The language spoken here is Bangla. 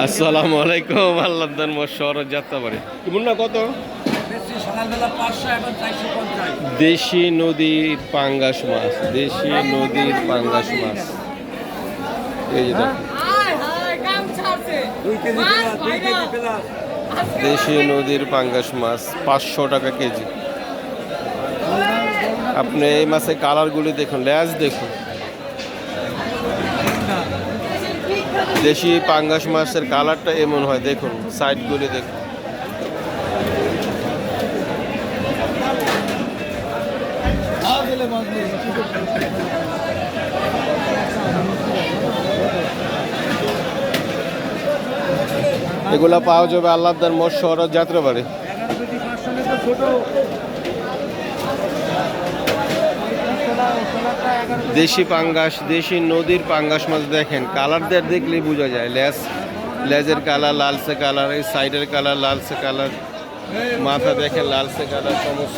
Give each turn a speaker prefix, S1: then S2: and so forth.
S1: আসসালামু আলাইকুম। আল্লাহর মশর যাত্রাবাড়ি মুন্না কত? দেশি নদীর পাঙ্গাস মাছ, দেশি নদীর পাঙ্গাস মাছ। এই যে দেখুন, দেশি নদীর পাঙ্গাস মাছ 500 টাকা কেজি। আপনি এই মাছের কালারগুলি দেখুন, লেজ দেখুন। দেশি পাঙ্গাস মাছের কালারটা এমন হয়, দেখুন সাইডগুলি দেখুন। এগুলা পাওয়া যাবে আল্লাহদার মোট শহর যাত্রাবাড়ি। দেশি পাঙ্গাস, দেশি নদীর পাঙ্গাস মাছ দেখেন, কালারদের দেখলে বোঝা যায়। লেজের কালার লালসে কালার, এই সাইডের কালার লালসে কালার, মাথা দেখেন লালসে কালার সমস্ত।